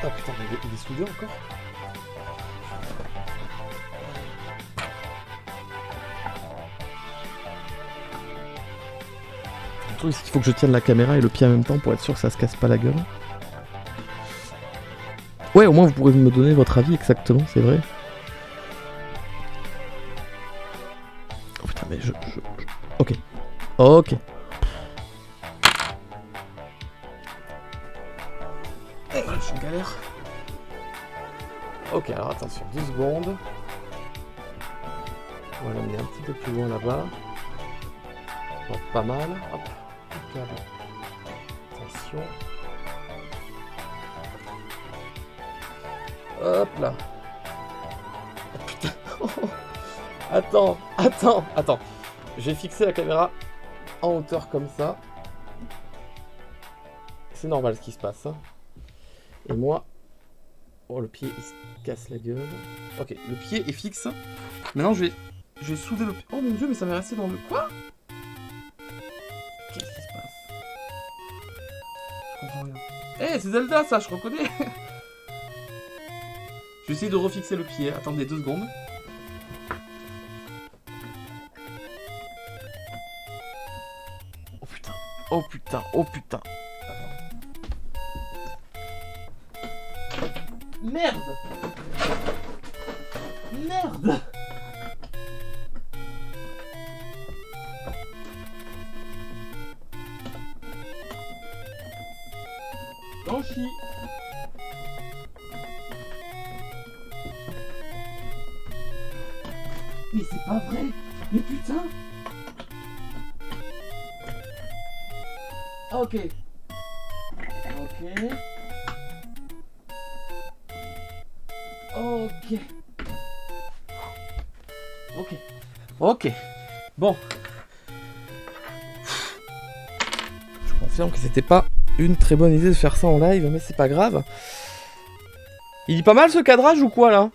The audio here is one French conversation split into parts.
Ah putain, mais il est soudé encore. Le truc, c'est qu'il faut que je tienne la caméra et le pied en même temps pour être sûr que ça se casse pas la gueule. Ouais, au moins vous pourrez me donner votre avis exactement, c'est vrai. Oh putain, mais Ok. Ok. Je suis en galère. Ok, alors attention, 2 secondes. On va l'amener un petit peu plus loin là-bas. Donc, pas mal. Hop, impeccable. Attention. Hop là. Oh putain. Attends. Je vais fixer la caméra en hauteur comme ça. C'est normal ce qui se passe. Hein. Et moi... Oh, le pied, il se casse la gueule. Ok, le pied est fixe. Maintenant, je vais souder le pied. Oh mon dieu, mais ça m'est resté dans le... Quoi? Qu'est-ce qui se passe? Je comprends rien. Eh, c'est Zelda, ça, je reconnais. Je vais essayer de refixer le pied. Attendez 2 secondes. Oh putain. Oh putain. Oh putain. Merde. Merde. Blanchi. Mais c'est pas vrai. Mais putain. Ok. Ok. Ok. Ok. Ok. Bon. Je confirme que c'était pas une très bonne idée de faire ça en live, mais c'est pas grave. Il est pas mal ce cadrage ou quoi là?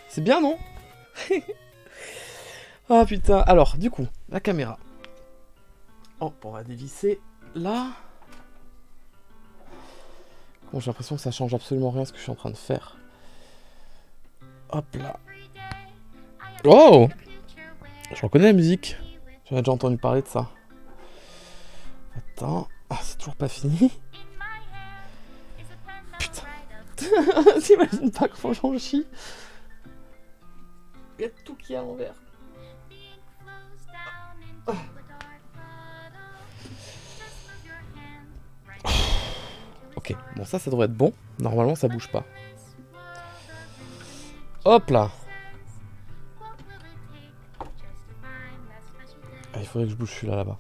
C'est bien non? Ah putain. Alors, du coup, la caméra. Oh, on va dévisser là. Bon, j'ai l'impression que ça change absolument rien ce que je suis en train de faire. Hop là. Oh! Je reconnais la musique. J'en ai déjà entendu parler de ça. Attends. Ah, c'est toujours pas fini. Putain. T'imagines pas comment j'en chie? Il y a tout qui est à l'envers. Oh. Ok, bon ça devrait être bon. Normalement ça bouge pas. Hop là. Ah, il faudrait que je bouge celui-là là-bas.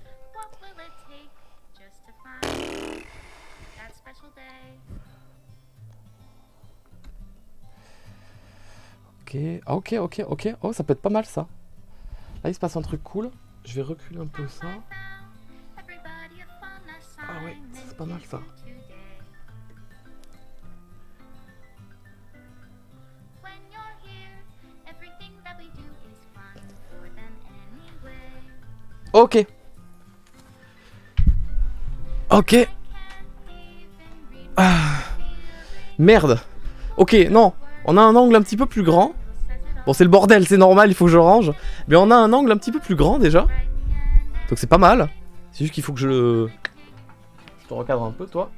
Ok, ah, ok. Oh, ça peut être pas mal ça. Là il se passe un truc cool. Je vais reculer un peu ça. Ah ouais, c'est pas mal ça. Ok. Ok. Ah. Merde. Ok, non. On a un angle un petit peu plus grand. Bon, c'est le bordel, c'est normal, il faut que je range. Mais on a un angle un petit peu plus grand déjà. Donc c'est pas mal. C'est juste qu'il faut que je te recadre un peu, toi.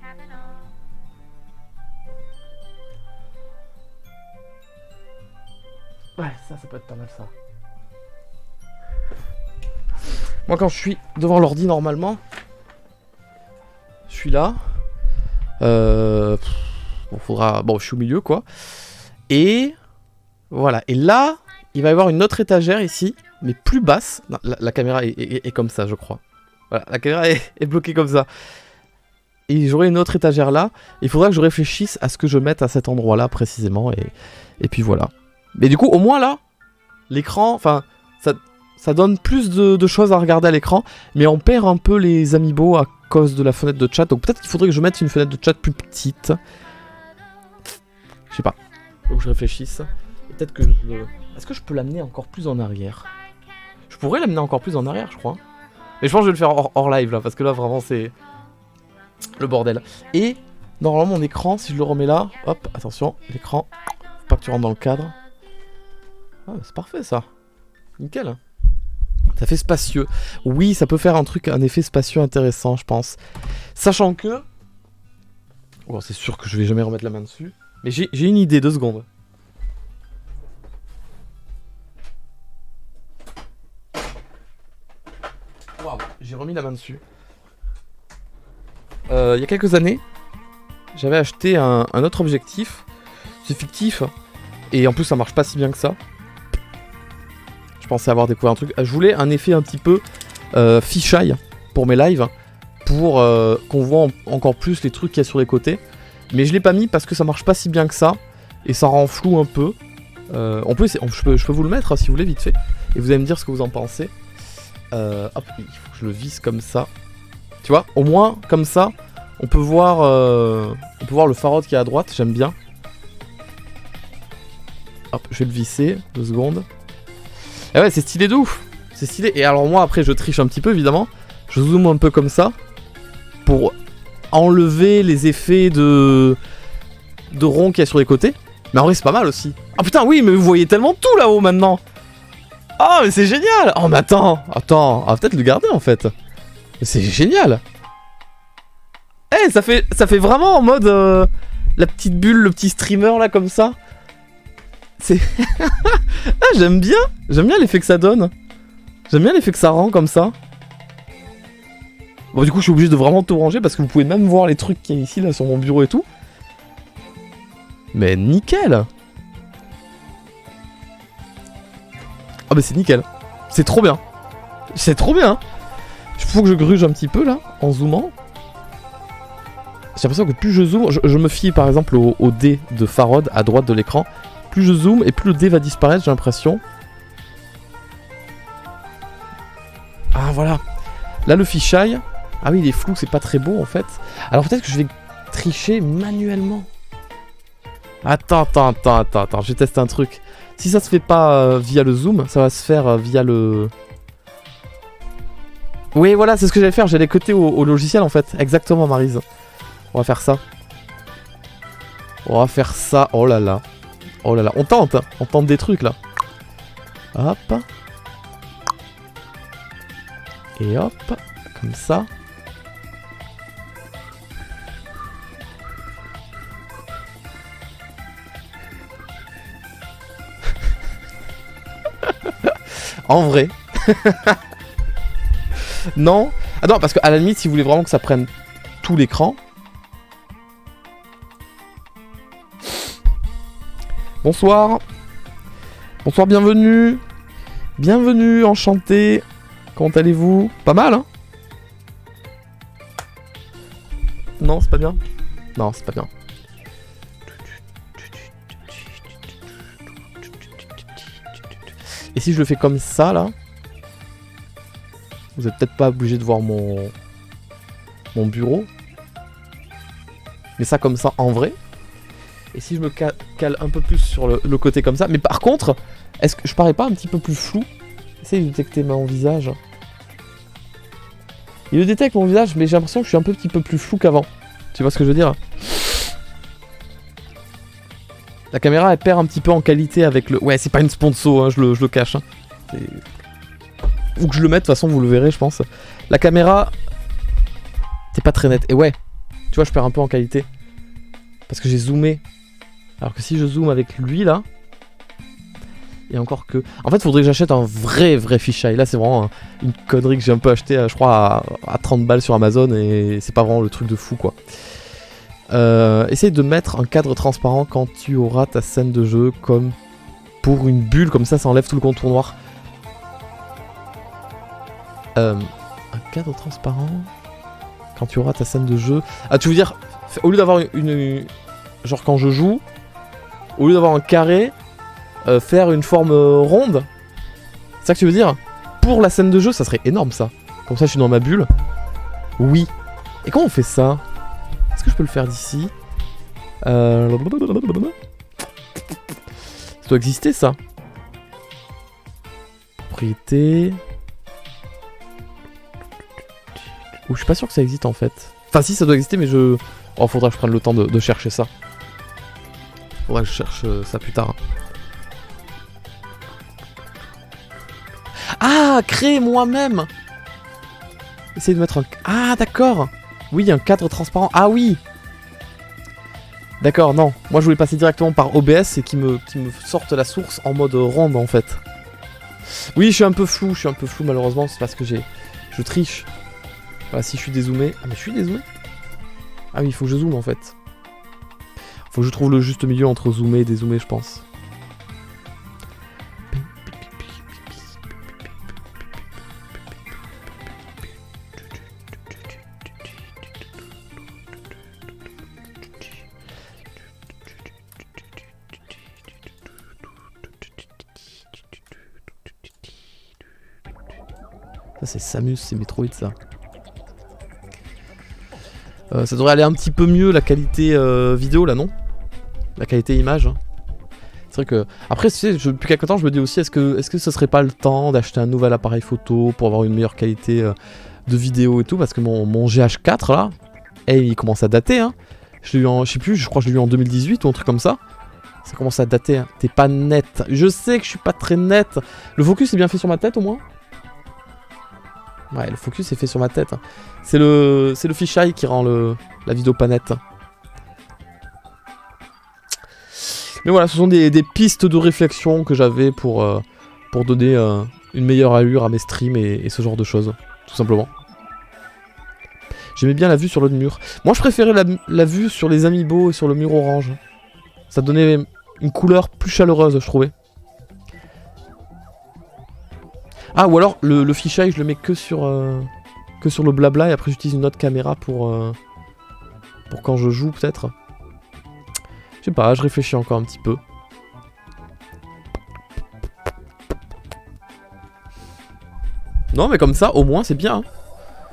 Ouais, ça peut être pas mal ça. Moi quand je suis devant l'ordi normalement, je suis là. Bon, je suis au milieu quoi. Et voilà. Et là, il va y avoir une autre étagère ici, mais plus basse. Non, la caméra est comme ça, je crois. Voilà, la caméra est bloquée comme ça. Et j'aurai une autre étagère là. Il faudra que je réfléchisse à ce que je mette à cet endroit-là précisément. Et puis voilà. Mais du coup, au moins là, l'écran, enfin, ça donne plus de choses à regarder à l'écran. Mais on perd un peu les amiibo à cause de la fenêtre de chat. Donc peut-être qu'il faudrait que je mette une fenêtre de chat plus petite. Je sais pas. Faut que je réfléchisse. Et peut-être que est-ce que je peux l'amener encore plus en arrière? Je pourrais l'amener encore plus en arrière, je crois. Mais je pense que je vais le faire hors live là. Parce que là, vraiment, c'est le bordel. Et Normalement, mon écran, si je le remets là, hop, attention, l'écran, faut pas que tu rentres dans le cadre. Ah, c'est parfait ça. Nickel. Ça fait spacieux. Oui, ça peut faire un effet spacieux intéressant, je pense. Sachant que... Oh, c'est sûr que je vais jamais remettre la main dessus. Mais j'ai une idée, 2 secondes. Waouh, j'ai remis la main dessus. Il y a quelques années, j'avais acheté un autre objectif. C'est fictif. Et en plus, ça marche pas si bien que ça. Je pensais avoir découvert un truc. Je voulais un effet un petit peu fisheye pour mes lives. Pour qu'on voit encore plus les trucs qu'il y a sur les côtés. Mais je l'ai pas mis parce que ça marche pas si bien que ça. Et ça rend flou un peu. On peut, je peux vous le mettre si vous voulez, vite fait. Et vous allez me dire ce que vous en pensez. Hop, il faut que je le visse comme ça. Tu vois, au moins, comme ça, on peut voir le phare qui est à droite. J'aime bien. Hop, je vais le visser. 2 secondes. Et ouais, c'est stylé de ouf. C'est stylé. Et alors moi, après, je triche un petit peu, évidemment. Je zoome un peu comme ça. Pour enlever les effets de rond qu'il y a sur les côtés. Mais en vrai, c'est pas mal aussi. Ah putain, oui, mais vous voyez tellement tout là-haut maintenant. Ah, mais c'est génial. Oh, mais attends. On va peut-être le garder en fait. C'est génial. Eh, ça fait vraiment en mode la petite bulle, le petit streamer là comme ça. C'est... ah, j'aime bien l'effet que ça donne. J'aime bien l'effet que ça rend comme ça. Bon, du coup, je suis obligé de vraiment tout ranger parce que vous pouvez même voir les trucs qu'il y a ici, là, sur mon bureau et tout. Mais nickel. Ah, mais c'est nickel. C'est trop bien. C'est trop bien. Il faut que je gruge un petit peu, là, en zoomant. J'ai l'impression que plus je zoome... Je me fie, par exemple, au dé de Farod, à droite de l'écran. Plus je zoome, et plus le dé va disparaître, j'ai l'impression. Ah, voilà. Là, le fisheye... Ah oui, il est flou, c'est pas très beau en fait. Alors peut-être que je vais tricher manuellement. Attends, je vais tester un truc. Si ça se fait pas via le zoom, ça va se faire via le... Oui, voilà, c'est ce que j'allais faire, j'allais coter au logiciel en fait. Exactement, Maryse. On va faire ça. Oh là là. Oh là là, on tente des trucs là. Hop. Et hop, comme ça. En vrai. Non. Ah non, parce qu'à la limite, si vous voulez vraiment que ça prenne tout l'écran. Bonsoir. Bonsoir, bienvenue. Bienvenue, enchanté. Comment allez-vous? Pas mal, hein? Non, c'est pas bien. Non, c'est pas bien. Et si je le fais comme ça, là, vous êtes peut-être pas obligé de voir mon bureau. Mais ça comme ça en vrai. Et si je me cale un peu plus sur le côté comme ça. Mais par contre, est-ce que je parais pas un petit peu plus flou? Essaye de détecter mon visage. Il le détecte mon visage, mais j'ai l'impression que je suis un petit peu plus flou qu'avant. Tu vois ce que je veux dire? La caméra elle perd un petit peu en qualité avec le... Ouais, c'est pas une sponsor, hein, je le cache. Hein. Ou que je le mette, de toute façon vous le verrez je pense. La caméra... T'es pas très net. Et ouais, tu vois je perds un peu en qualité. Parce que j'ai zoomé. Alors que si je zoome avec lui là... Et encore que... En fait faudrait que j'achète un vrai fisheye. Là c'est vraiment une connerie que j'ai un peu acheté je crois à 30 balles sur Amazon. Et c'est pas vraiment le truc de fou quoi. Essaye de mettre un cadre transparent quand tu auras ta scène de jeu comme pour une bulle, comme ça enlève tout le contour noir. Un cadre transparent quand tu auras ta scène de jeu. Ah, tu veux dire, au lieu d'avoir une genre quand je joue, au lieu d'avoir un carré, faire une forme ronde. C'est ça que tu veux dire? Pour la scène de jeu, ça serait énorme ça. Comme ça, je suis dans ma bulle. Oui. Et comment on fait ça? Est-ce que je peux le faire d'ici? Ça doit exister ça. Propriété. Je suis pas sûr que ça existe en fait. Enfin si, ça doit exister mais je Oh, faudra que je prenne le temps de chercher ça. Faudra que je cherche ça plus tard. Ah, créer moi-même. Essayer de mettre un... Ah, d'accord. Oui, un cadre transparent. Ah oui. D'accord, non. Moi, je voulais passer directement par OBS et qui me sorte la source en mode ronde, en fait. Oui, je suis un peu flou malheureusement. C'est parce que je triche. Voilà, si je suis dézoomé... Ah, mais je suis dézoomé. Ah oui, il faut que je zoome, en fait. Faut que je trouve le juste milieu entre zoomer et dézoomer, je pense. Ça c'est Samus, c'est Metroid ça. Ça devrait aller un petit peu mieux la qualité vidéo là, non? La qualité image. C'est vrai que... Après, tu sais, depuis quelques temps, je me dis aussi, est-ce que ce serait pas le temps d'acheter un nouvel appareil photo pour avoir une meilleure qualité de vidéo et tout? Parce que mon GH4 là, il commence à dater, hein. Je l'ai eu en... Je sais plus, je crois que je l'ai eu en 2018 ou un truc comme ça. Ça commence à dater, hein. T'es pas net. Je sais que je suis pas très net. Le focus est bien fait sur ma tête au moins? Ouais, le focus est fait sur ma tête. C'est le fisheye qui rend la vidéo pas nette. Mais voilà, ce sont des pistes de réflexion que j'avais pour donner une meilleure allure à mes streams et ce genre de choses, tout simplement. J'aimais bien la vue sur l'autre mur. Moi, je préférais la vue sur les amiibo et sur le mur orange. Ça donnait une couleur plus chaleureuse, je trouvais. Ah, ou alors, le fisheye, je le mets que sur le blabla et après j'utilise une autre caméra pour quand je joue, peut-être. Je sais pas, je réfléchis encore un petit peu. Non, mais comme ça, au moins, c'est bien. Hein.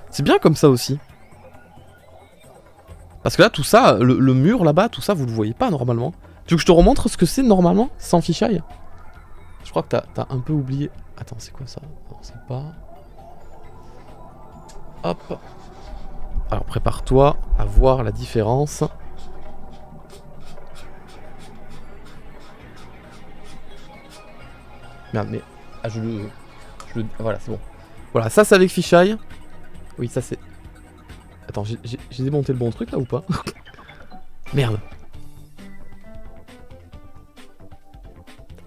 C'est bien comme ça aussi. Parce que là, tout ça, le mur là-bas, tout ça, vous le voyez pas normalement. Tu veux que je te remontre ce que c'est normalement, sans fisheye? Je crois que t'as un peu oublié. Attends, c'est quoi ça? Non, c'est pas... Hop. Alors, prépare-toi à voir la différence. Merde, mais... Ah, voilà, c'est bon. Voilà, ça c'est avec fisheye. Oui, ça c'est... Attends, j'ai démonté le bon truc là ou pas? Merde.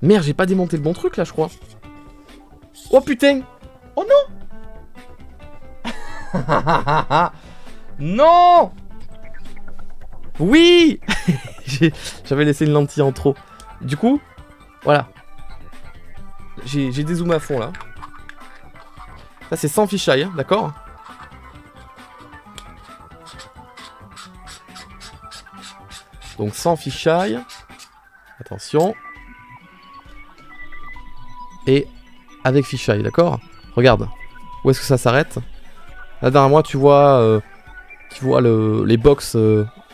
Merde, j'ai pas démonté le bon truc là, je crois. Oh putain! Oh non! Non! Oui! J'avais laissé une lentille en trop. Du coup, voilà. J'ai dézoomé à fond là. Ça c'est sans fisheye, hein, d'accord? Donc sans fisheye. Attention. Et avec fisheye, d'accord? Regarde. Où est-ce que ça s'arrête? Là derrière moi tu vois les box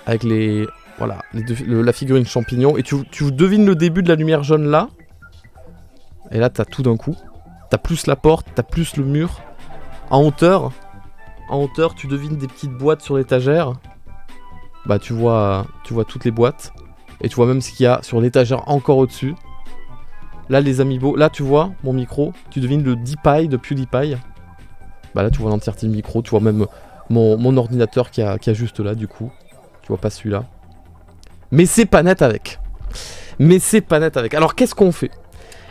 avec les... Voilà, la figurine champignon. Et tu devines le début de la lumière jaune là. Et là t'as tout d'un coup. T'as plus la porte, t'as plus le mur. En hauteur, tu devines des petites boîtes sur l'étagère. Bah tu vois toutes les boîtes. Et tu vois même ce qu'il y a sur l'étagère encore au-dessus. Là les amiibo, là tu vois mon micro. Tu devines le DeepEye de PewDiePie. Bah là tu vois l'entièreté du micro. Tu vois même mon ordinateur qui a juste là du coup. Tu vois pas celui-là. Mais c'est pas net avec. Alors qu'est-ce qu'on fait?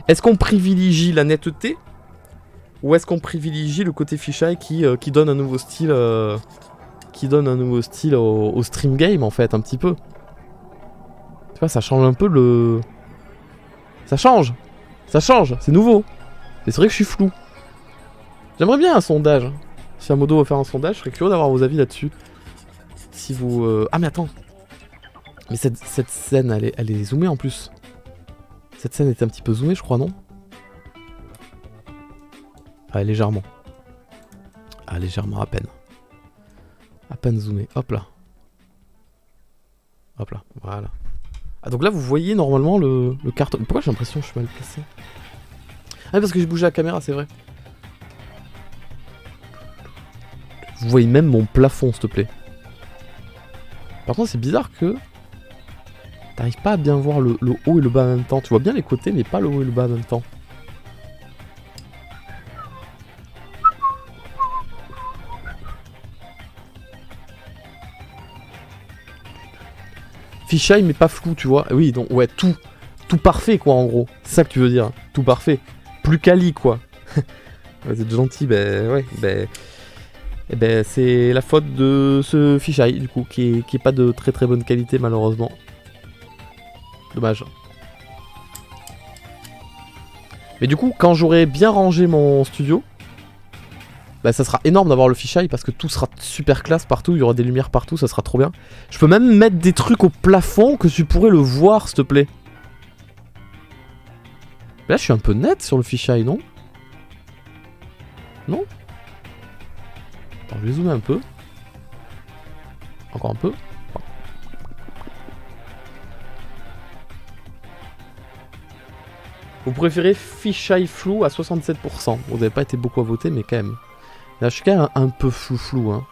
Est-ce qu'on privilégie la netteté? Ou est-ce qu'on privilégie le côté fisheye qui donne un nouveau style au stream game en fait, un petit peu. Tu vois, ça change un peu le... Ça change, c'est nouveau. Mais c'est vrai que je suis flou. J'aimerais bien un sondage. Si Amodo veut faire un sondage, je serais curieux d'avoir vos avis là-dessus. Si vous... Ah mais attends. Mais cette scène, elle est zoomée en plus. Cette scène était un petit peu zoomée, je crois, non? Ah, légèrement. Ah, légèrement, à peine. À peine zoomé. Hop là. Hop là, voilà. Ah, donc là, vous voyez normalement le carton. Pourquoi j'ai l'impression que je suis mal placé? Ah, parce que j'ai bougé la caméra, c'est vrai. Vous voyez même mon plafond, s'il te plaît. Par contre, c'est bizarre que t'arrives pas à bien voir le haut et le bas en même temps. Tu vois bien les côtés, mais pas le haut et le bas en même temps. Fisheye, mais pas flou, tu vois. Oui, donc, ouais, tout parfait, quoi, en gros. C'est ça que tu veux dire. Tout parfait. Plus quali, quoi. Vous êtes gentil, ben, ouais, ben... Eh ben, c'est la faute de ce fisheye, du coup, qui est pas de très très bonne qualité, malheureusement. Dommage. Mais du coup, quand j'aurai bien rangé mon studio, bah ça sera énorme d'avoir le fisheye parce que tout sera super classe partout, il y aura des lumières partout, ça sera trop bien. Je peux même mettre des trucs au plafond que tu pourrais le voir, s'il te plaît. Mais là, je suis un peu net sur le fisheye, non? Non? Attends, je vais zoomer un peu. Encore un peu. Vous préférez fisheye flou à 67%. Vous n'avez pas été beaucoup à voter, mais quand même. Là, je suis quand même un peu flou, hein.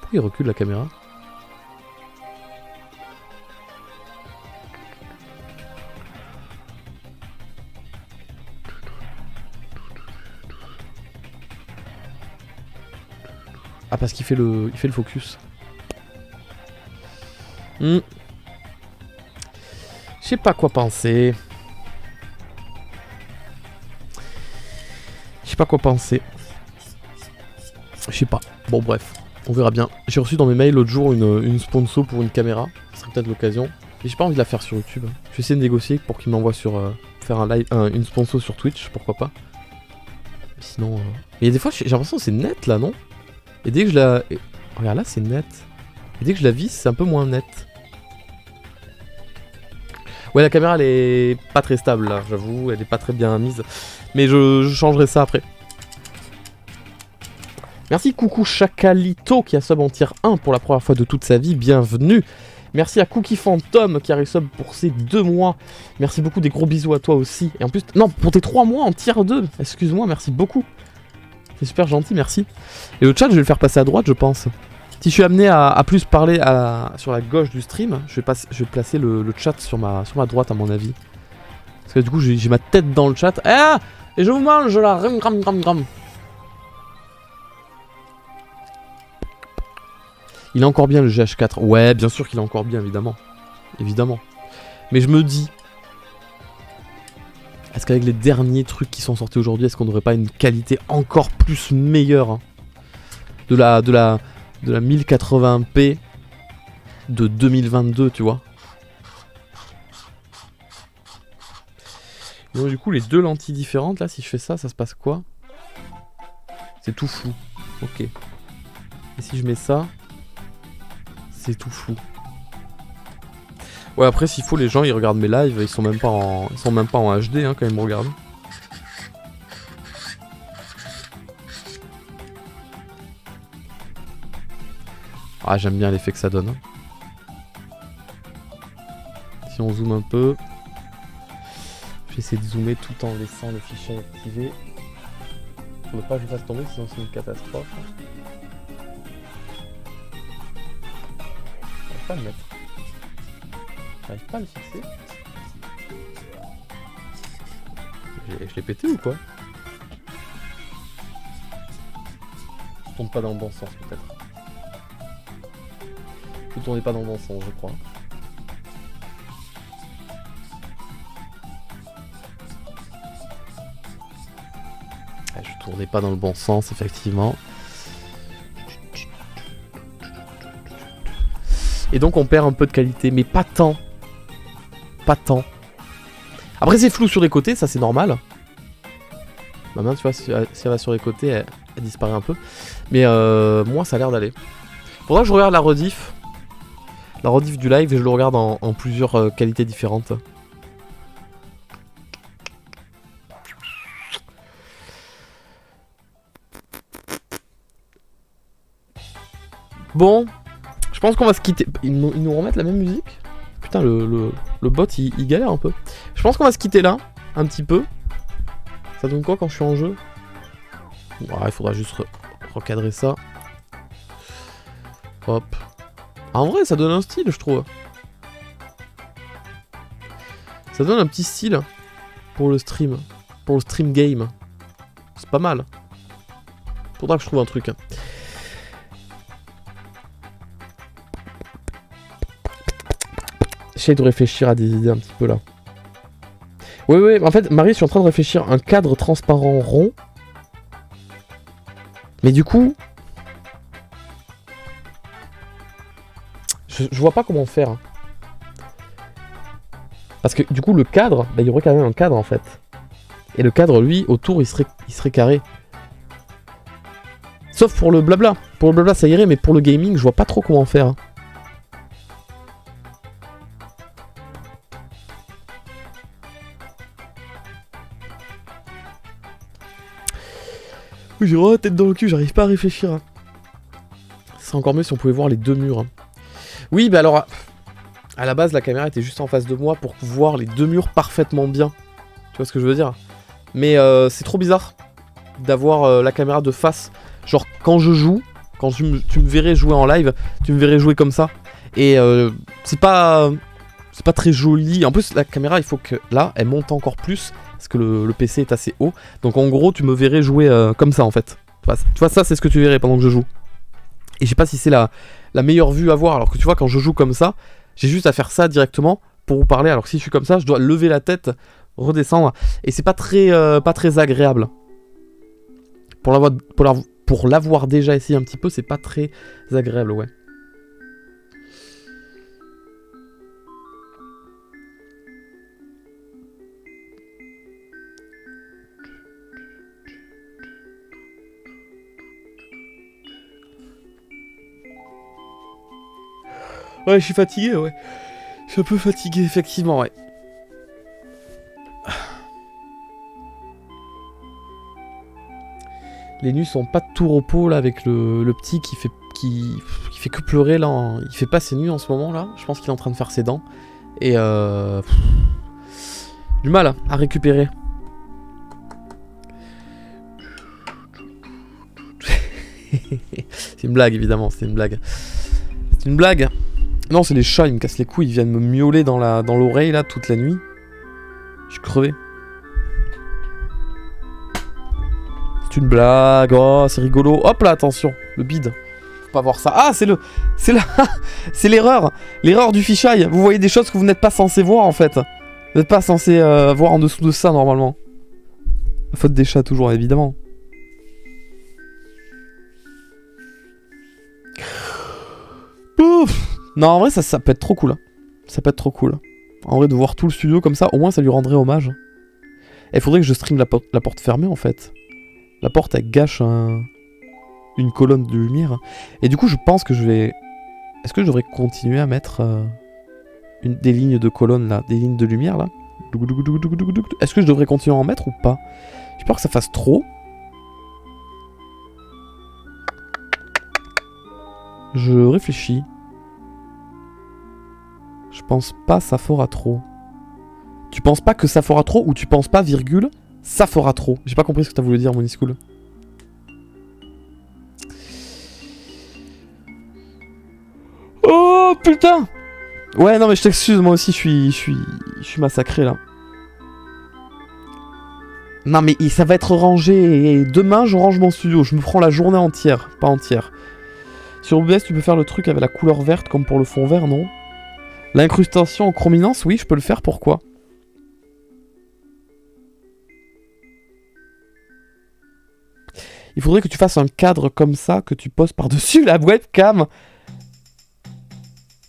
Pourquoi il recule la caméra? Ah, parce qu'il fait le focus. Je sais pas quoi penser. Je sais pas quoi penser. Je sais pas. Bon, bref. On verra bien. J'ai reçu dans mes mails l'autre jour une sponsor pour une caméra. Ce serait peut-être l'occasion. Mais j'ai pas envie de la faire sur YouTube. Je vais essayer de négocier pour qu'il m'envoie sur... faire un live, une sponsor sur Twitch, pourquoi pas. Mais sinon... Mais il y a des fois, j'ai l'impression que c'est net, là, non? Et dès que je la... Regarde, là, c'est net. Et dès que je la visse, c'est un peu moins net. Ouais, la caméra, elle est pas très stable, là, j'avoue. Elle est pas très bien mise. Mais je changerai ça après. Merci Coucou Chacalito qui a sub en tier 1 pour la première fois de toute sa vie. Bienvenue. Merci à Cookie Phantom qui a resub pour ses 2 mois. Merci beaucoup, des gros bisous à toi aussi. Et en plus, non, pour tes 3 mois en tier 2. Excuse-moi, merci beaucoup. C'est super gentil, merci. Et le chat, je vais le faire passer à droite, je pense. Si je suis amené à plus parler sur la gauche du stream, je vais placer le chat sur ma droite, à mon avis. Parce que du coup, j'ai ma tête dans le chat. Ah! Et je vous mange là! Ram. Il est encore bien le GH4. Ouais, bien sûr qu'il est encore bien, évidemment. Évidemment. Mais je me dis... Est-ce qu'avec les derniers trucs qui sont sortis aujourd'hui, est-ce qu'on n'aurait pas une qualité encore plus meilleure, hein, de la 1080p de 2022, tu vois. Donc du coup, les deux lentilles différentes, là, si je fais ça, ça se passe quoi? C'est tout flou. Ok. Et si je mets ça, c'est tout flou. Ouais, après, s'il faut, les gens, ils regardent mes lives, ils sont même pas en HD, hein, quand ils me regardent. Ah, j'aime bien l'effet que ça donne. Si on zoome un peu, je vais essayer de zoomer tout en laissant le fichier activé. Faut pas que je fasse tomber, sinon c'est une catastrophe. J'arrive pas à le mettre. J'arrive pas à le fixer. Je l'ai pété ou quoi? Je tourne pas dans le bon sens peut-être. Je tournais pas dans le bon sens, je crois. Je tournais pas dans le bon sens, effectivement. Et donc on perd un peu de qualité, mais pas tant. Pas tant. Après c'est flou sur les côtés, ça c'est normal. Ma main, tu vois, si elle va sur les côtés, elle disparaît un peu. Mais moi ça a l'air d'aller. Faudra que je regarde la rediff. La rediff du live et je le regarde en plusieurs qualités différentes. Bon, je pense qu'on va se quitter. Ils nous remettent la même musique? Putain, le bot il galère un peu. Je pense qu'on va se quitter là, un petit peu. Ça donne quoi quand je suis en jeu? Ouais, il faudra juste recadrer ça. Hop. En vrai, ça donne un style, je trouve. Ça donne un petit style pour le stream. Pour le stream game. C'est pas mal. Faudra que je trouve un truc. J'essaie de réfléchir à des idées un petit peu là. Oui, en fait, Marie, je suis en train de réfléchir un cadre transparent rond. Mais du coup... Je vois pas comment faire. Parce que du coup, le cadre, bah, il y aurait quand même un cadre en fait. Et le cadre, lui, autour, il serait carré. Sauf pour le blabla. Pour le blabla, ça irait, mais pour le gaming, je vois pas trop comment faire. Oui, j'ai vraiment la tête dans le cul, j'arrive pas à réfléchir. Ce serait encore mieux si on pouvait voir les deux murs. Oui, bah alors, à la base, la caméra était juste en face de moi pour voir les deux murs parfaitement bien. Tu vois ce que je veux dire? Mais c'est trop bizarre d'avoir la caméra de face. Genre, quand je joue, quand tu me verrais jouer en live, tu me verrais jouer comme ça. Et c'est pas très joli. En plus, la caméra, il faut que là, elle monte encore plus. Parce que le PC est assez haut. Donc en gros, tu me verrais jouer comme ça en fait. Tu vois, ça, c'est ce que tu verrais pendant que je joue. Et je sais pas si c'est la meilleure vue à voir. Alors que tu vois, quand je joue comme ça, j'ai juste à faire ça directement pour vous parler. Alors que si je suis comme ça, je dois lever la tête, redescendre. Et c'est pas très agréable. Pour l'avoir déjà essayé un petit peu, c'est pas très agréable, ouais. Ouais, je suis fatigué, ouais. Je suis un peu fatigué, effectivement, ouais. Les nuits sont pas de tout repos, là, avec le petit qui fait que pleurer, là. Il fait pas ses nuits en ce moment, là. Je pense qu'il est en train de faire ses dents. Et du mal à récupérer. C'est une blague, évidemment, c'est une blague. C'est une blague. Non, c'est les chats, ils me cassent les couilles, ils viennent me miauler dans l'oreille, là, toute la nuit. Je suis crevé. C'est une blague, oh, c'est rigolo. Hop là, attention, le bide. Faut pas voir ça. Ah, c'est l'erreur. L'erreur du fisheye. Vous voyez des choses que vous n'êtes pas censé voir, en fait. Vous n'êtes pas censé voir en dessous de ça, normalement. La faute des chats, toujours, évidemment. Ouf. Non, en vrai, ça peut être trop cool. Ça peut être trop cool. En vrai, de voir tout le studio comme ça, au moins, ça lui rendrait hommage. Et il faudrait que je stream la porte fermée, en fait. La porte, elle gâche une colonne de lumière. Et du coup, je pense que je vais... Est-ce que je devrais continuer à mettre des lignes de colonnes, là? Des lignes de lumière, là? Est-ce que je devrais continuer à en mettre ou pas? J'ai peur que ça fasse trop. Je réfléchis. Je pense pas ça fera trop. Tu penses pas que ça fera trop ou tu penses pas, virgule, ça fera trop? J'ai pas compris ce que t'as voulu dire, mon school. Oh putain! Ouais, non mais je t'excuse, moi aussi je suis massacré là. Non mais ça va être rangé et demain je range mon studio. Je me prends la journée entière, pas entière. Sur OBS tu peux faire le truc avec la couleur verte comme pour le fond vert, non? L'incrustation en chrominance, oui, je peux le faire, pourquoi? Il faudrait que tu fasses un cadre comme ça, que tu poses par-dessus la webcam.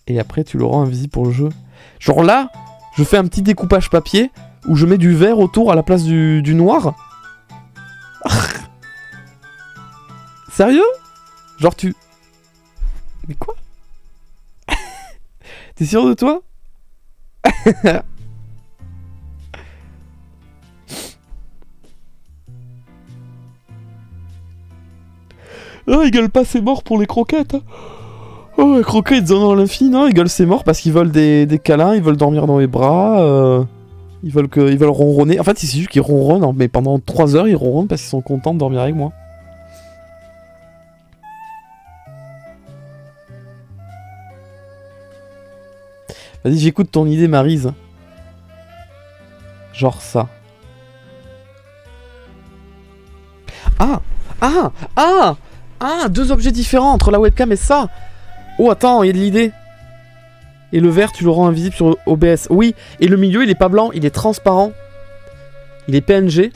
Et après, tu l'auras invisible pour le jeu. Genre là, je fais un petit découpage papier où je mets du vert autour à la place du noir. Sérieux? Genre tu... Mais quoi? T'es sûr de toi? Oh, ils gueulent pas, c'est mort pour les croquettes. Oh, les croquettes, ils en ont l'infini, non? Ils gueulent, c'est mort parce qu'ils veulent des câlins, ils veulent dormir dans les bras, ils veulent ronronner. En fait, c'est juste qu'ils ronronnent, hein, mais pendant 3 heures, ils ronronnent parce qu'ils sont contents de dormir avec moi. Vas-y, j'écoute ton idée, Maryse. Genre ça. Ah! Ah! Ah! Ah! Deux objets différents entre la webcam et ça! Oh, attends, il y a de l'idée. Et le vert, tu le rends invisible sur OBS. Oui, et le milieu, il est pas blanc, il est transparent. Il est PNG.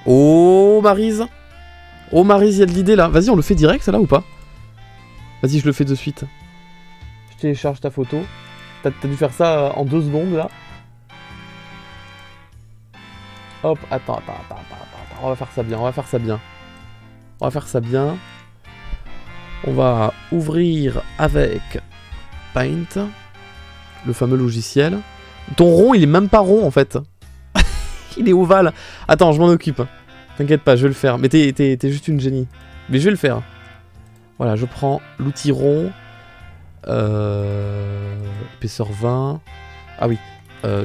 Oh, Maryse. Oh, Maryse, il y a de l'idée là. Vas-y, on le fait direct, là, ou pas? Vas-y, je le fais de suite. Je télécharge ta photo. T'as dû faire ça en 2 secondes, là. Hop, attends. On va faire ça bien, on va faire ça bien. On va faire ça bien. On va ouvrir avec Paint, le fameux logiciel. Ton rond, il est même pas rond, en fait. Il est ovale. Attends, je m'en occupe. T'inquiète pas, je vais le faire. Mais t'es juste une génie. Mais je vais le faire. Voilà, je prends l'outil rond. Épaisseur 20. Ah oui.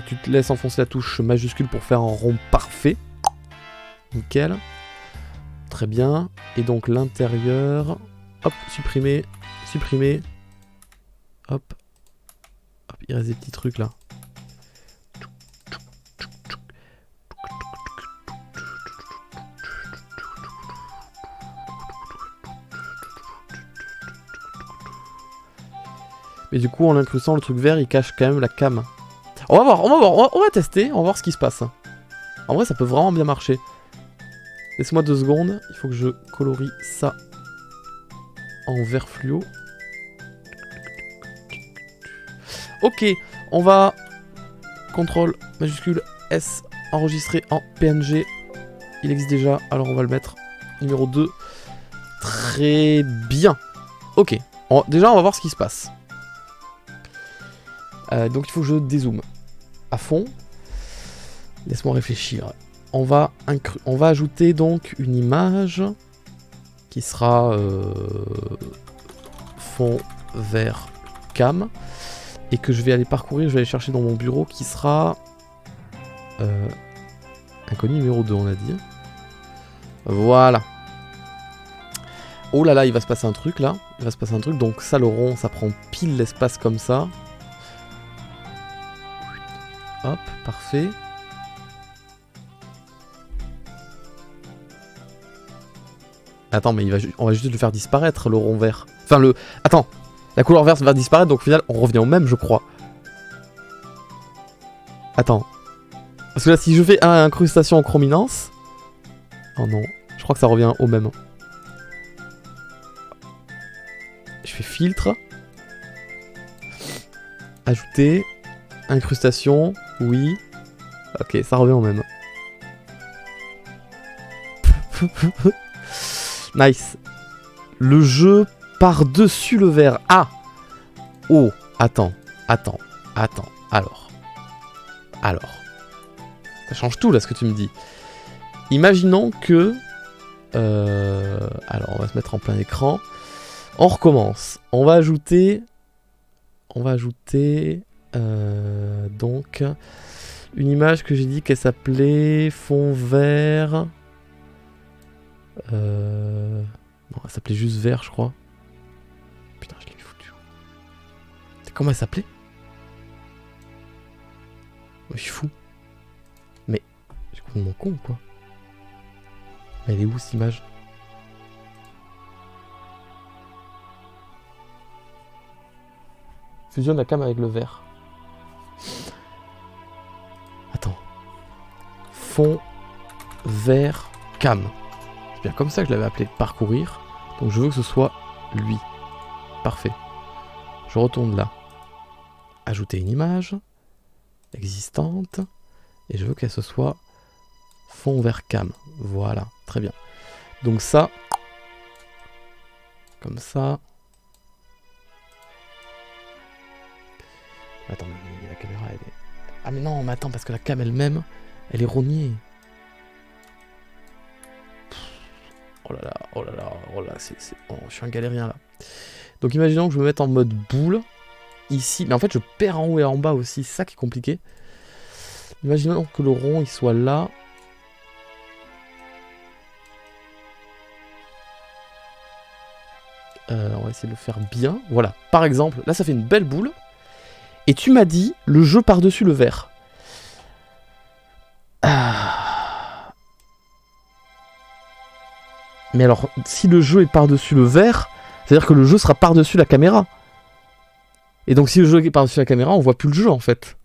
Tu te laisses enfoncer la touche majuscule pour faire un rond parfait. Nickel. Très bien. Et donc l'intérieur. Hop, supprimer. Supprimer. Hop. Hop, il reste des petits trucs là. Mais du coup, en incrustant le truc vert, il cache quand même la cam. On va voir, on va tester, on va voir ce qui se passe. En vrai, ça peut vraiment bien marcher. Laisse-moi 2 secondes, il faut que je colorie ça en vert fluo. Ok, on va... CTRL majuscule S, enregistrer en PNG. Il existe déjà, alors on va le mettre numéro 2. Très bien. Ok, déjà on va voir ce qui se passe. Donc il faut que je dézoome à fond. Laisse-moi réfléchir. On va ajouter donc une image qui sera fond vert cam et que je vais aller parcourir, je vais aller chercher dans mon bureau qui sera inconnu numéro 2 on a dit. Voilà. Oh là là, il va se passer un truc là. Il va se passer un truc, donc ça le rond, ça prend pile l'espace comme ça. Hop, parfait. Attends, mais on va juste le faire disparaître, le rond vert. Enfin, Attends, la couleur verte va disparaître, donc au final, on revient au même, je crois. Attends. Parce que là, si je fais incrustation en chrominance... Oh non, je crois que ça revient au même. Je fais filtre. Ajouter. Incrustation. Oui. Ok, ça revient au même. Nice. Le jeu par-dessus le vert. Ah. Oh, attends. Alors. Ça change tout là ce que tu me dis. Imaginons que... alors, on va se mettre en plein écran. On recommence. On va ajouter... donc... une image que j'ai dit qu'elle s'appelait fond vert... Non, elle s'appelait juste vert, je crois. Putain, je l'ai foutu. Comment elle s'appelait? Je suis fou. Mais, je suis complètement con ou quoi? Elle est où cette image? Fusionne la cam avec le vert. Attends. Fond vert cam. C'est bien comme ça que je l'avais appelé parcourir. Donc je veux que ce soit lui. Parfait. Je retourne là. Ajouter une image existante. Et je veux qu'elle se soit fond vert cam. Voilà, très bien. Donc ça, comme ça. Attends, mais la caméra elle est... Ah mais non, mais attends, parce que la cam elle-même, elle est rognée. Oh là là, je suis un galérien là. Donc imaginons que je me mette en mode boule. Ici, mais en fait je perds en haut et en bas aussi, c'est ça qui est compliqué. Imaginons que le rond il soit là. On va essayer de le faire bien. Voilà, par exemple, là ça fait une belle boule. Et tu m'as dit le jeu par-dessus le verre. Ah. Mais alors, si le jeu est par-dessus le verre, c'est-à-dire que le jeu sera par-dessus la caméra. Et donc si le jeu est par-dessus la caméra, on voit plus le jeu en fait.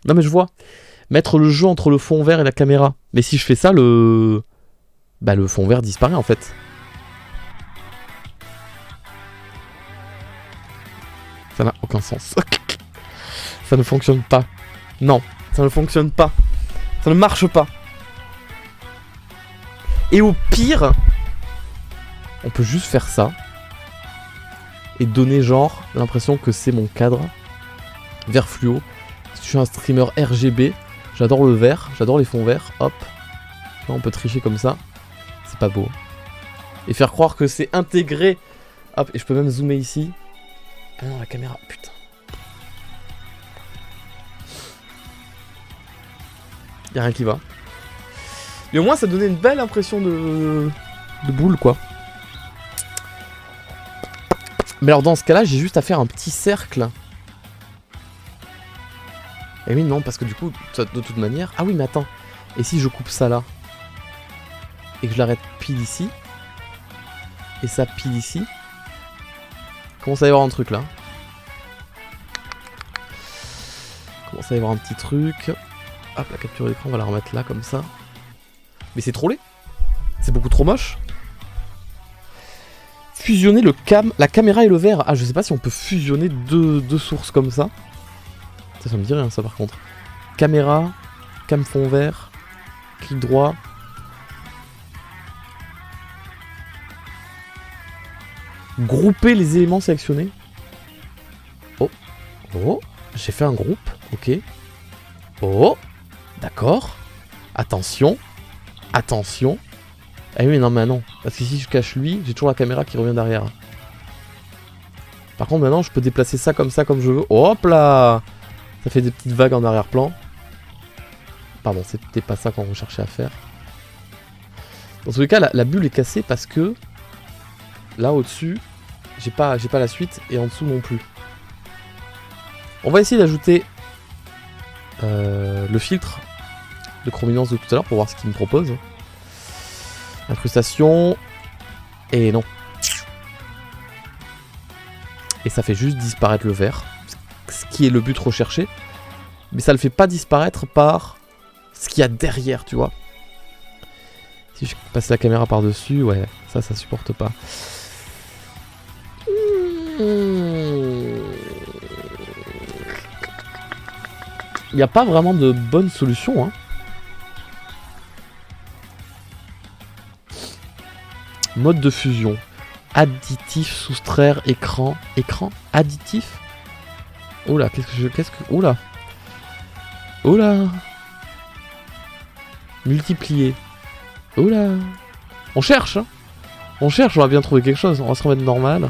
Non mais je vois. Mettre le jeu entre le fond vert et la caméra. Mais si je fais ça, le fond vert disparaît en fait. Ça n'a aucun sens. Ça ne fonctionne pas. Non, ça ne fonctionne pas. Ça ne marche pas. Et au pire, on peut juste faire ça. Et donner genre l'impression que c'est mon cadre. Vert fluo. Je suis un streamer RGB. J'adore le vert. J'adore les fonds verts. Hop. Là, on peut tricher comme ça. C'est pas beau. Et faire croire que c'est intégré. Hop. Et je peux même zoomer ici. Ah non, la caméra. Putain. Y'a rien qui va. Mais au moins, ça donnait une belle impression de boule, quoi. Mais alors, dans ce cas-là, j'ai juste à faire un petit cercle. Et oui, non, parce que du coup, de toute manière... Ah oui, mais attends. Et si je coupe ça là et que je l'arrête pile ici et ça pile ici, commence à y avoir un truc là. Commence à y avoir un petit truc. Hop, la capture d'écran, on va la remettre là, comme ça. Mais c'est trop laid. C'est beaucoup trop moche. Fusionner la caméra et le verre. Ah, je sais pas si on peut fusionner deux sources comme ça. Ça me dit rien, ça, par contre. Caméra, cam fond vert, clic droit. Grouper les éléments sélectionnés. Oh, oh, j'ai fait un groupe, ok. Oh, d'accord. Attention, attention. Ah oui, mais non, mais non. Parce que si je cache lui, j'ai toujours la caméra qui revient derrière. Par contre, maintenant, je peux déplacer ça comme je veux. Hop là! Ça fait des petites vagues en arrière-plan. Pardon, c'était pas ça qu'on recherchait à faire. Dans tous les cas, la bulle est cassée parce que là, au-dessus, j'ai pas la suite et en dessous non plus. On va essayer d'ajouter le filtre de chrominance de tout à l'heure pour voir ce qu'il me propose. Incrustation. Et non. Et ça fait juste disparaître le vert. Ce qui est le but recherché. Mais ça le fait pas disparaître par ce qu'il y a derrière, tu vois. Si je passe la caméra par-dessus, ouais, ça supporte pas. Il n'y a pas vraiment de bonne solution, hein. Mode de fusion. Additif, soustraire, écran. Écran additif. Oula, oula. Oula. Multiplier. Oula. On cherche, hein. On cherche, on va bien trouver quelque chose. On va se remettre normal.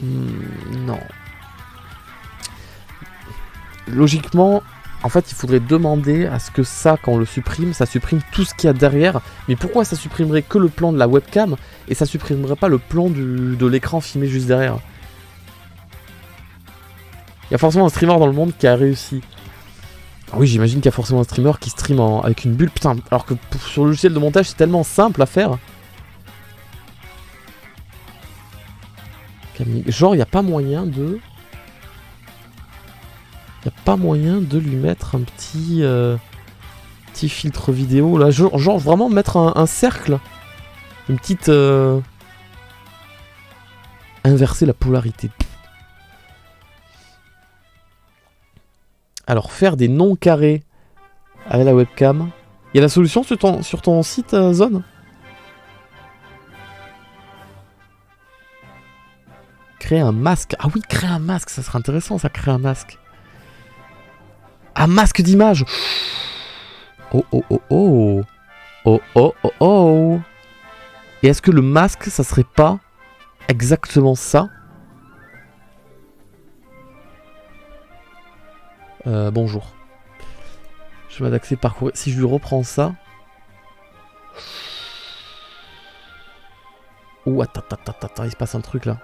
Non. Logiquement, en fait, il faudrait demander à ce que ça, quand on le supprime, ça supprime tout ce qu'il y a derrière. Mais pourquoi ça supprimerait que le plan de la webcam et ça supprimerait pas le plan de l'écran filmé juste derrière? Il y a forcément un streamer dans le monde qui a réussi. Ah oui, j'imagine qu'il y a forcément un streamer qui stream avec une bulle. Putain, alors que sur le logiciel de montage, c'est tellement simple à faire. Genre, il n'y a pas moyen de... Il n'y a pas moyen de lui mettre un petit filtre vidéo là. Genre vraiment mettre un cercle. Une petite... Inverser la polarité. Alors faire des noms carrés avec la webcam. Il y a la solution sur ton site Zone? Créer un masque. Ah oui, créer un masque, ça serait intéressant ça, créer un masque. Ah, masque d'image. Oh, oh, oh, oh. Oh, oh, oh, oh. Et est-ce que le masque, ça serait pas exactement ça? Bonjour. Je vais d'accès parcourir. Si je lui reprends ça... Ouh, attends, il se passe un truc là.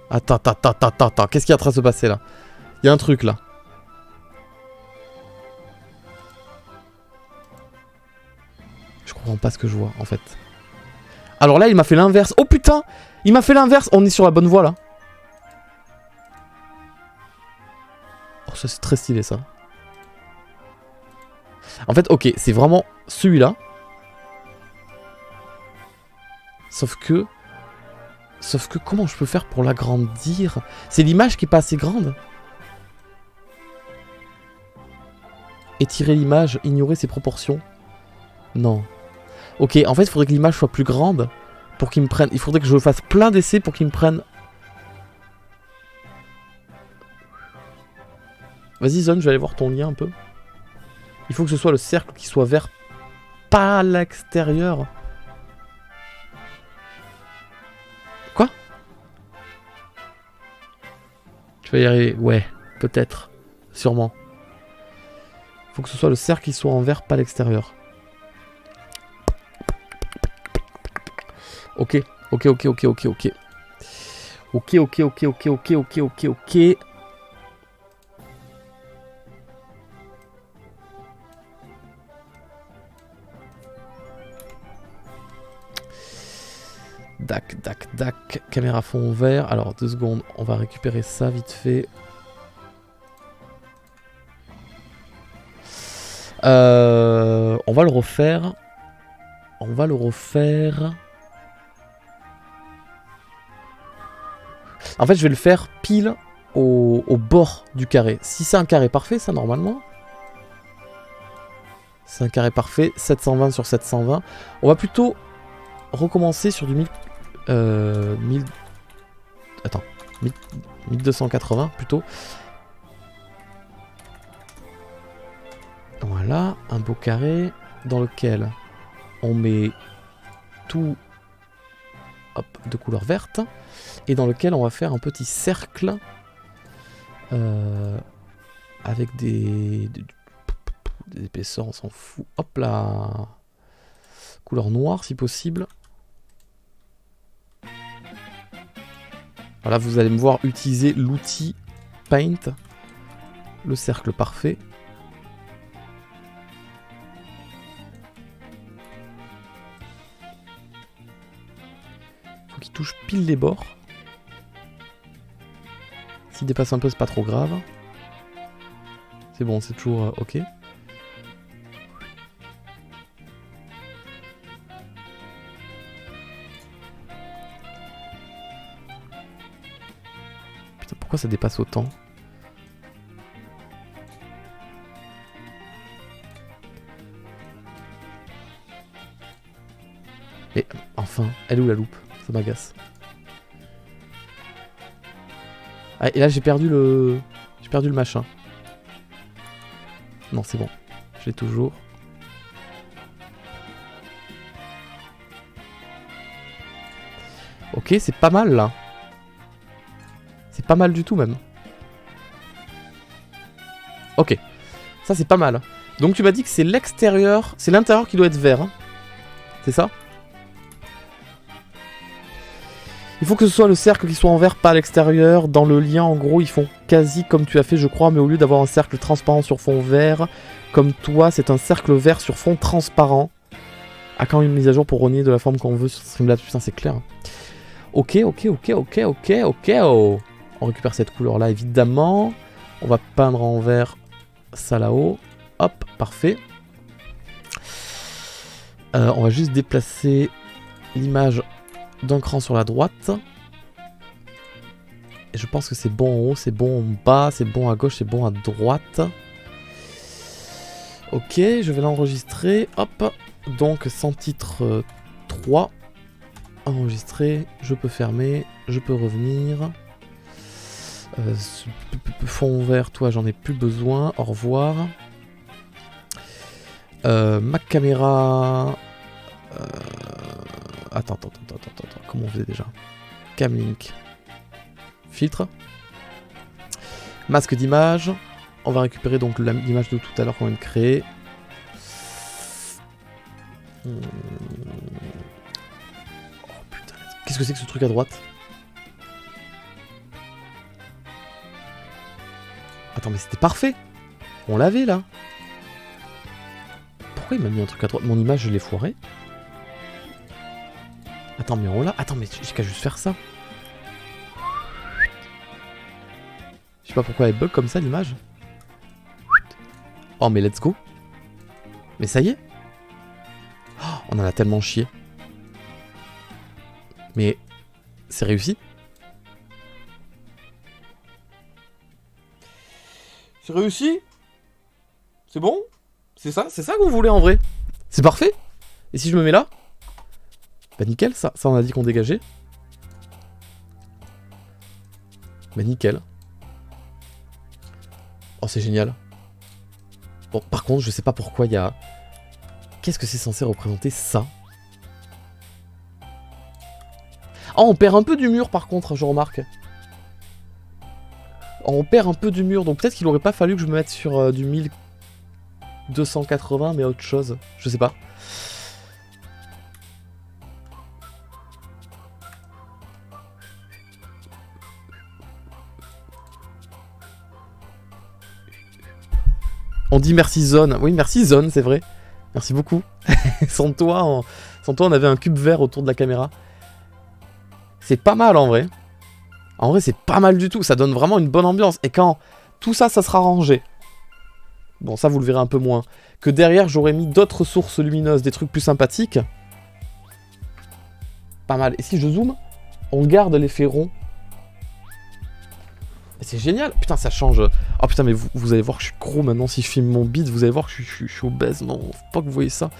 Attends, qu'est-ce qui est en train de se passer là? Il y a un truc là. Je comprends pas ce que je vois en fait. Alors là, il m'a fait l'inverse. Oh putain! Il m'a fait l'inverse. On est sur la bonne voie là. Oh, ça c'est très stylé ça. En fait, ok, c'est vraiment celui-là. Sauf que, comment je peux faire pour l'agrandir? C'est l'image qui est pas assez grande. Étirer l'image, ignorer ses proportions. Non. Ok, en fait, il faudrait que l'image soit plus grande pour qu'il me prenne. Il faudrait que je fasse plein d'essais pour qu'il me prenne. Vas-y, Zone, je vais aller voir ton lien un peu. Il faut que ce soit le cercle qui soit vert, pas à l'extérieur. Quoi? Tu vas y arriver? Ouais, peut-être. Sûrement. Faut que ce soit le cercle qui soit en vert, pas à l'extérieur. Ok. Ok. Dac. Caméra fond vert. Alors, 2 secondes. On va récupérer ça vite fait. On va le refaire. En fait, je vais le faire pile au bord du carré. Si c'est un carré parfait, ça, normalement. C'est un carré parfait. 720 sur 720. On va plutôt recommencer sur du 1280 plutôt. Voilà, un beau carré dans lequel on met tout de couleur verte et dans lequel on va faire un petit cercle avec des épaisseurs, on s'en fout. Hop là, couleur noire si possible. Voilà, vous allez me voir utiliser l'outil Paint, le cercle parfait. Faut qu'il touche pile les bords. S'il dépasse un peu, c'est pas trop grave. C'est bon, c'est toujours ok. Putain, pourquoi ça dépasse autant? Et enfin, elle est où la loupe? Ça m'agace. Ah, et là j'ai perdu le... machin. Non, c'est bon. Je l'ai toujours. Ok, c'est pas mal là. C'est pas mal du tout même. Ok. Ça c'est pas mal. Donc tu m'as dit que c'est l'extérieur, c'est l'intérieur qui doit être vert. Hein. C'est ça? Il faut que ce soit le cercle qui soit en vert, pas à l'extérieur. Dans le lien, en gros, ils font quasi comme tu as fait, je crois, mais au lieu d'avoir un cercle transparent sur fond vert, comme toi, c'est un cercle vert sur fond transparent. À quand une mise à jour pour renier de la forme qu'on veut sur Streamlabs? Putain, c'est clair. Ok. Oh. On récupère cette couleur-là, évidemment. On va peindre en vert ça là-haut. Hop, parfait. On va juste déplacer l'image d'un cran sur la droite. Et je pense que c'est bon en haut, c'est bon en bas, c'est bon à gauche, c'est bon à droite. Ok, je vais l'enregistrer. Hop. Donc, sans titre 3. enregistrer, je peux fermer, je peux revenir. Fond vert, toi j'en ai plus besoin, au revoir. Ma caméra... Attends, comment on faisait déjà? Camlink. Filtre. Masque d'image. On va récupérer donc l'image de tout à l'heure qu'on vient de créer. Oh putain, qu'est-ce que c'est que ce truc à droite? Attends, mais c'était parfait. On l'avait là. Pourquoi il m'a mis un truc à droite? Mon image, je l'ai foiré. Attends, mais on l'a. Attends, mais j'ai qu'à juste faire ça. Je sais pas pourquoi elle bug comme ça l'image. Oh, mais let's go. Mais ça y est. Oh, on en a tellement chié. Mais c'est réussi. C'est réussi? C'est bon? C'est ça que vous voulez en vrai? C'est parfait? Et si je me mets là? Bah nickel, ça on a dit qu'on dégageait. Bah nickel. Oh c'est génial. Bon par contre je sais pas pourquoi il y a... Qu'est-ce que c'est censé représenter ça? Oh on perd un peu du mur par contre, je remarque. Oh, on perd un peu du mur, donc peut-être qu'il aurait pas fallu que je me mette sur du 1280 mais autre chose. Je sais pas. On dit merci Zone. Oui, merci Zone, c'est vrai. Merci beaucoup. Sans toi, on avait un cube vert autour de la caméra. C'est pas mal en vrai. En vrai, c'est pas mal du tout. Ça donne vraiment une bonne ambiance. Et quand tout ça, ça sera rangé. Bon, ça, vous le verrez un peu moins. Que derrière, j'aurais mis d'autres sources lumineuses, des trucs plus sympathiques. Pas mal. Et si je zoome, on garde l'effet rond. C'est génial. Putain, ça change. Oh putain, mais vous allez voir que je suis gros maintenant. Si je filme mon bide, vous allez voir que je suis obèse. Non, faut pas que vous voyez ça.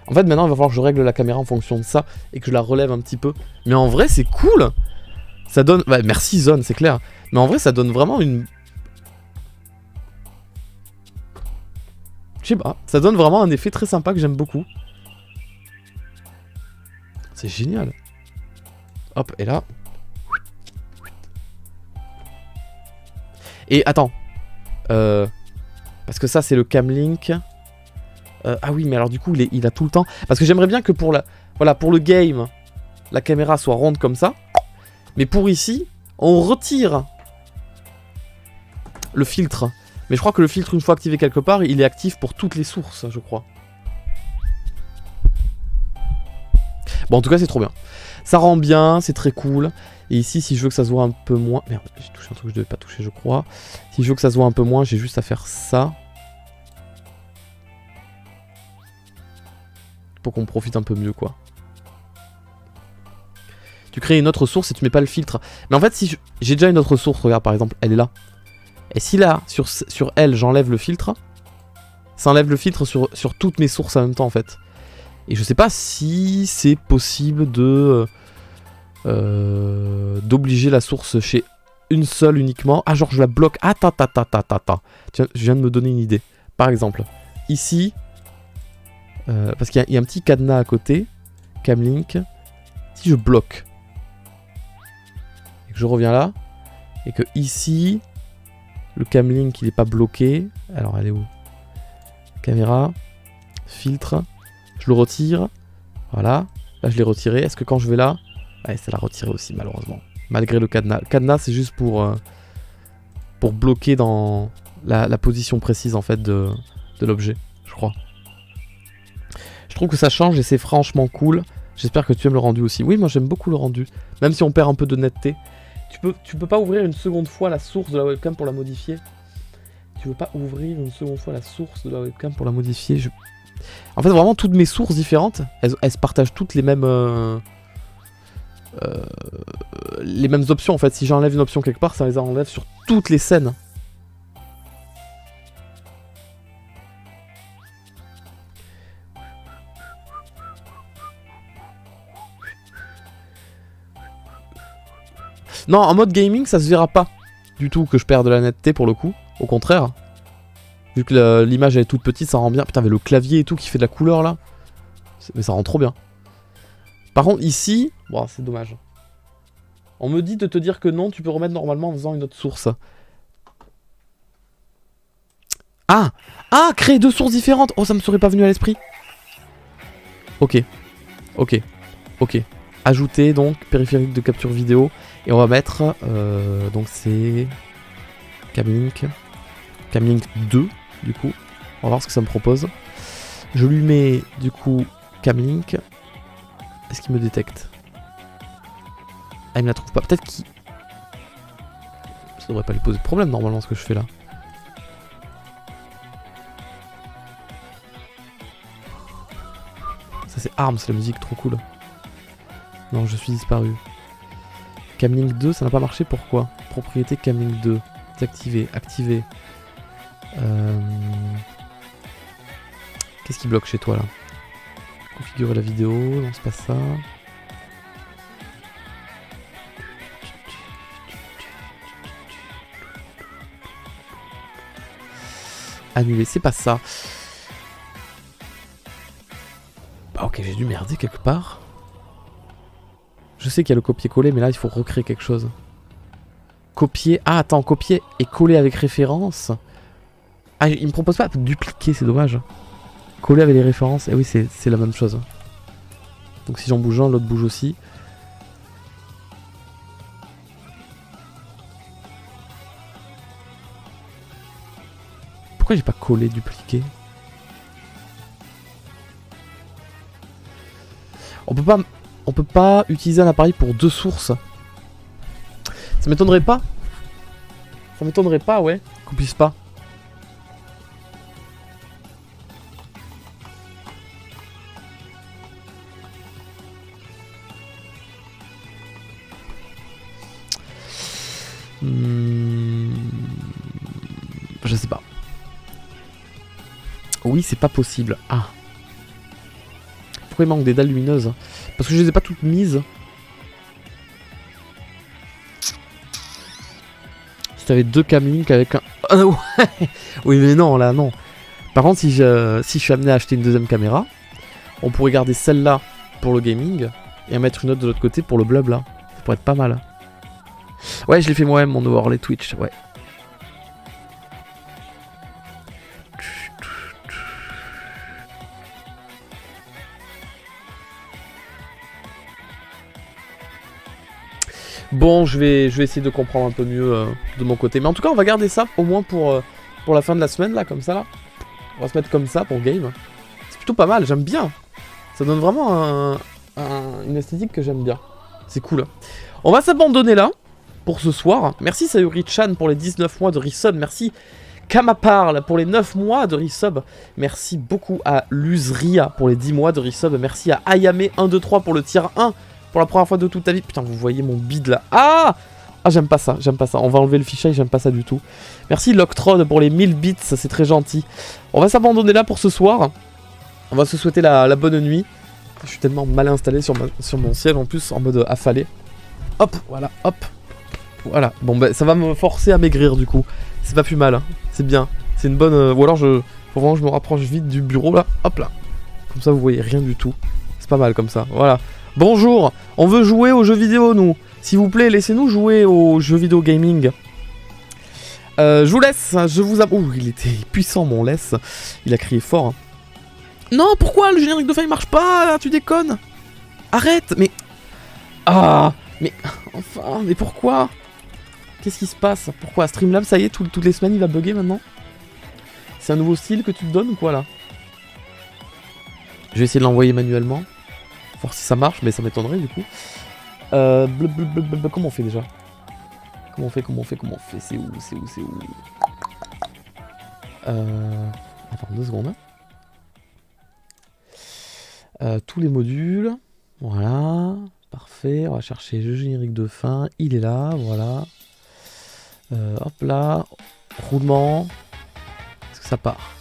En fait, maintenant, il va falloir que je règle la caméra en fonction de ça et que je la relève un petit peu. Mais en vrai, c'est cool. Ça donne... Ouais, merci Zone, c'est clair. Mais en vrai, ça donne vraiment une... Je sais pas. Ça donne vraiment un effet très sympa que j'aime beaucoup. C'est génial. Hop, et là... Et attends. Parce que ça, c'est le Camlink. Ah oui, mais alors du coup, il a tout le temps... Parce que j'aimerais bien que pour la... Voilà, pour le game, la caméra soit ronde comme ça. Mais pour ici, on retire le filtre. Mais je crois que le filtre, une fois activé quelque part, il est actif pour toutes les sources, je crois. Bon, en tout cas, c'est trop bien. Ça rend bien, c'est très cool. Et ici, si je veux que ça se voit un peu moins... Merde, j'ai touché un truc que je devais pas toucher, je crois. Si je veux que ça se voit un peu moins, j'ai juste à faire ça. Pour qu'on profite un peu mieux, quoi. Tu crées une autre source et tu mets pas le filtre. Mais en fait, si j'ai déjà une autre source, regarde, par exemple, elle est là. Et si là, sur elle, j'enlève le filtre, ça enlève le filtre sur toutes mes sources en même temps, en fait. Et je sais pas si c'est possible de... d'obliger la source chez une seule uniquement. Ah, genre je la bloque. Attends. Tiens, je viens de me donner une idée. Par exemple, ici, parce qu'il y a un petit cadenas à côté, Camlink. Si je bloque, et que je reviens là, et que ici, le Camlink il est pas bloqué. Alors elle est où? Caméra, filtre, je le retire. Voilà, là je l'ai retiré. Est-ce que quand je vais là, ouais, ça l'a retiré aussi malheureusement. Malgré le cadenas. Le cadenas c'est juste pour bloquer dans la position précise en fait de l'objet, je crois. Je trouve que ça change et c'est franchement cool. J'espère que tu aimes le rendu aussi. Oui, moi j'aime beaucoup le rendu. Même si on perd un peu de netteté. Tu peux pas ouvrir une seconde fois la source de la webcam pour la modifier. Tu veux pas ouvrir une seconde fois la source de la webcam pour la modifier. En fait, vraiment, toutes mes sources différentes, elles se partagent toutes les mêmes options. En fait, si j'enlève une option quelque part, ça les enlève sur toutes les scènes. Non, en mode gaming, ça se verra pas du tout que je perds de la netteté pour le coup. Au contraire. Vu que l'image elle est toute petite, ça rend bien. Putain, mais le clavier et tout qui fait de la couleur là. Mais ça rend trop bien. Par contre, ici, bon, c'est dommage. On me dit de te dire que non, tu peux remettre normalement en faisant une autre source. Ah! Ah! Créer deux sources différentes! Oh, ça me serait pas venu à l'esprit. Ok. Ok. Ok. Ajouter donc périphérique de capture vidéo. Et on va mettre. Donc c'est. Camlink. Camlink 2, du coup. On va voir ce que ça me propose. Je lui mets, du coup, Camlink. Est-ce qu'il me détecte? Ah, il me la trouve pas. Peut-être qu'il. Ça devrait pas lui poser de problème, normalement, ce que je fais là. Ça, c'est Arms, la musique, trop cool. Non, je suis disparu. Camlink 2, ça n'a pas marché, pourquoi? Propriété Camlink 2. Désactiver, activer. Qu'est-ce qui bloque chez toi là? Configurer la vidéo, non c'est pas ça. Annuler, c'est pas ça. Bah ok, j'ai dû merder quelque part. Je sais qu'il y a le copier-coller, mais là il faut recréer quelque chose. Copier. Ah attends, copier et coller avec référence. Ah, il me propose pas de dupliquer, c'est dommage. Coller avec les références, et oui c'est la même chose. Donc si j'en bouge un, l'autre bouge aussi. Pourquoi j'ai pas collé, dupliqué? On peut pas utiliser un appareil pour deux sources. Ça m'étonnerait pas. Ça m'étonnerait pas, ouais, qu'on puisse pas. Je sais pas. Oui, c'est pas possible. Ah. Pourquoi il manque des dalles lumineuses? Parce que je les ai pas toutes mises. Si t'avais deux Camlink avec un... Ah, ouais. Oui, mais non, là, non. Par contre, si je suis amené à acheter une deuxième caméra, on pourrait garder celle-là pour le gaming et en mettre une autre de l'autre côté pour le blabla. Ça pourrait être pas mal. Ouais, je l'ai fait moi-même, mon overlay Twitch, ouais. Bon, je vais essayer de comprendre un peu mieux de mon côté. Mais en tout cas, on va garder ça au moins pour la fin de la semaine, là, comme ça, là. On va se mettre comme ça pour game. C'est plutôt pas mal, j'aime bien. Ça donne vraiment une esthétique que j'aime bien. C'est cool. On va s'abandonner là, pour ce soir. Merci Sayuri-chan pour les 19 mois de resub. Merci Kamaparl pour les 9 mois de resub. Merci beaucoup à Luzria pour les 10 mois de resub. Merci à Ayame123 pour le tier 1. Pour la première fois de toute ta vie. Putain, vous voyez mon bide là. Ah, j'aime pas ça, j'aime pas ça. On va enlever le fichier, j'aime pas ça du tout. Merci Loctrod pour les 1000 bits, c'est très gentil. On va s'abandonner là pour ce soir. On va se souhaiter la bonne nuit. Je suis tellement mal installé sur mon siège en plus, en mode affalé. Hop, voilà, hop. Voilà, bon bah ça va me forcer à maigrir du coup. C'est pas plus mal, hein. C'est bien. C'est une bonne... Ou alors faut vraiment que je me rapproche vite du bureau là. Hop là. Comme ça vous voyez rien du tout. C'est pas mal comme ça, voilà. Bonjour, on veut jouer aux jeux vidéo nous. S'il vous plaît, laissez-nous jouer aux jeux vidéo gaming. Je vous laisse, je vous... Ouh, il était puissant mon laisse. Il a crié fort. Hein. Non, pourquoi le générique de fin il marche pas? Tu déconnes. Arrête, mais... Ah, mais... Enfin, mais pourquoi? Qu'est-ce qui se passe? Pourquoi Streamlabs, ça y est, toutes les semaines il va bugger maintenant? C'est un nouveau style que tu te donnes ou quoi là? Je vais essayer de l'envoyer manuellement. Voir si ça marche, mais ça m'étonnerait du coup. Comment on fait déjà? Comment on fait? C'est où? Attends, 2 secondes. Tous les modules. Voilà. Parfait. On va chercher le générique de fin. Il est là, voilà. Hop là. Roulement. Est-ce que ça part?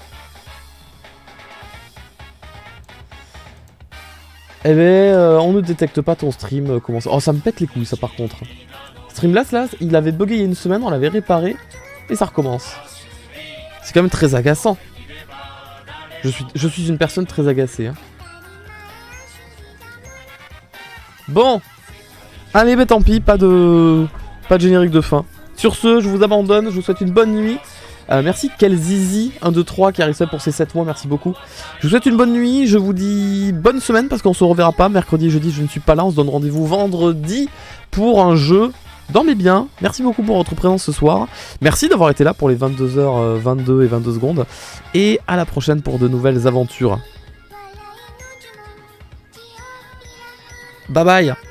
Eh ben, on ne détecte pas ton stream. Comment ça... Oh, ça me pète les couilles, ça, par contre. Streamlabs là, il avait bugué il y a une semaine, on l'avait réparé et ça recommence. C'est quand même très agaçant. Je suis une personne très agacée. Hein. Bon. Allez, bah tant pis, pas de générique de fin. Sur ce, je vous abandonne, je vous souhaite une bonne nuit. Merci Kelzizi 1, 2, 3 qui arrive ça pour ces 7 mois, merci beaucoup. Je vous souhaite une bonne nuit, je vous dis bonne semaine parce qu'on se reverra pas. Mercredi et jeudi, je ne suis pas là, on se donne rendez-vous vendredi pour un jeu. Dormez bien, merci beaucoup pour votre présence ce soir. Merci d'avoir été là pour les 22h22 et 22 secondes. Et à la prochaine pour de nouvelles aventures. Bye bye.